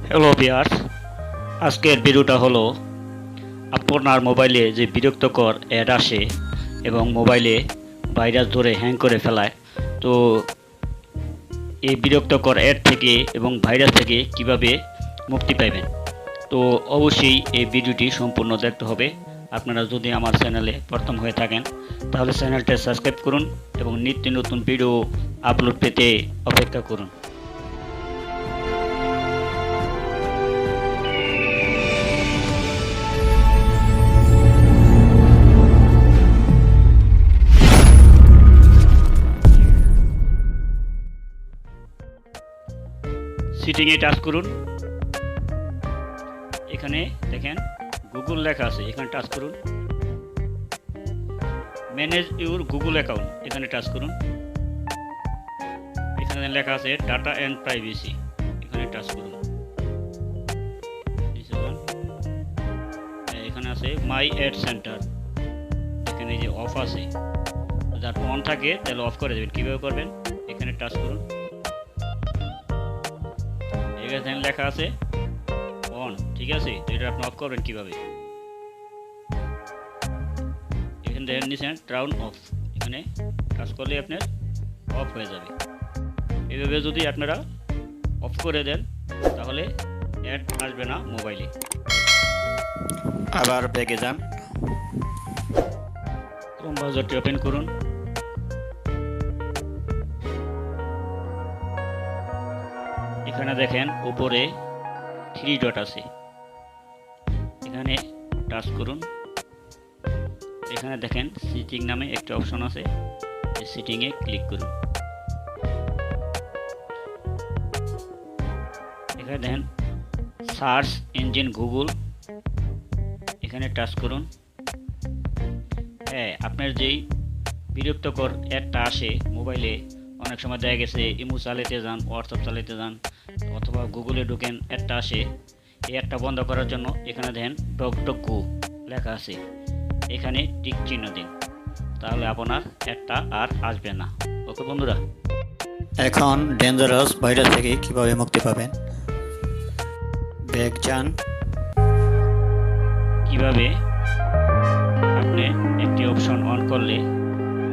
Hello viewers, আজকের ভিডিওটা হলো আপনার মোবাইলে যে বিরক্তকর অ্যাড আসে এবং মোবাইলে ভাইরাস ধরে হ্যাং করে ফেলায়। তো এই বিরক্তকর অ্যাড থেকে এবং ভাইরাস থেকে কিভাবে মুক্তি পাবেন, তো অবশ্যই এই ভিডিওটি সম্পূর্ণ দেখতে হবে। আপনারা যদি আমার চ্যানেলে প্রথম হয়ে থাকেন তাহলে চ্যানেলটা সাবস্ক্রাইব করুন এবং নিত্য নতুন ভিডিও আপলোড পেতে অপেক্ষা করুন। সেটিংয়ে টাচ করুন। এখানে দেখেন গুগল লেখা আছে, এখানে টাচ করুন। ম্যানেজ ইউর গুগল অ্যাকাউন্ট, এখানে টাচ করুন। এখানে লেখা আছে ডাটা অ্যান্ড প্রাইভেসি, এখানে টাচ করুন। এখানে আছে মাই অ্যাড সেন্টার, এখানে যে অফ আছে, যার অন থাকে তাহলে অফ করে দেবেন। কীভাবে করবেন, এখানে টাচ করুন। এখানে লেখা আছে অন, ঠিক আছে। তো এটা আপনি অফ করবেন কীভাবে, এখানে দেখেন নিচে টার্ন অফ, এখানে টাচ করলে আপনার অফ হয়ে যাবে। এভাবে যদি আপনারা অফ করে দেন তাহলে অ্যাড আসবে না মোবাইলে। আবার ব্যাগে যান, ক্রোম ব্রাউজারটি ওপেন করুন। এখানে দেখেন উপরে 3 ডট আছে, এখানে টাচ করুন। এখানে দেখেন সেটিং নামে একটা অপশন আছে, এই সেটিংয়ে ক্লিক করুন। এখানে দেখেন সার্চ ইঞ্জিন গুগল, এখানে টাচ করুন। হ্যাঁ, আপনার যেই বিরক্তকর অ্যাডটা আসে মোবাইলে, অনেক সময় দেখা গেছে ইমো চালাতে যান, হোয়াটসঅ্যাপ চালাতে যান অথবা গুগলে ঢুকেন, অ্যাডটা আসে। এই অ্যাডটা বন্ধ করার জন্য এখানে দেখেন ডক লেখা আছে, এখানে টিক চিহ্ন দিন, তাহলে আপনার অ্যাডটা আর আসবে না। ওকে বন্ধুরা, এখন ডেঞ্জারাস ভাইরাস থেকে কিভাবে মুক্তি পাবেন, ব্যাগ যান। কিভাবে আপনি একটি অপশন অন করলে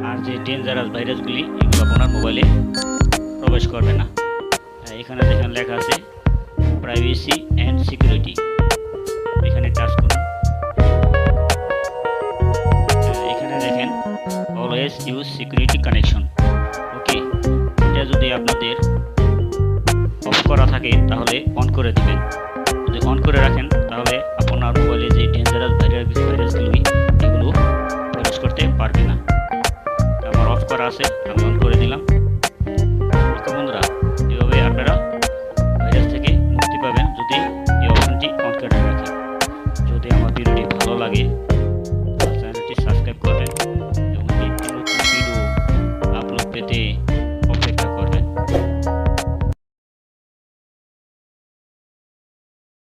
আর যে ডেঞ্জারাস ভাইরাসগুলি এগুলো আপনার মোবাইলে প্রবেশ করবে না। এখানে দেখেন লেখা আছে প্রাইভেসি অ্যান্ড সিকিউরিটি, এখানে টাচ করুন। এখানে দেখেন অলওয়েজ ইউজ সিকিউরিটি কানেকশন, ওকে। এটা যদি আপনাদের অফ করা থাকে তাহলে অন করে দিবেন। যদি অন করে রাখেন তাহলে আপনার মোবাইলে যে ডেঞ্জারাস ভাইরাসগুলি এগুলো প্রবেশ করতে পারবে না। আমার অফ করা আছে, আমি অন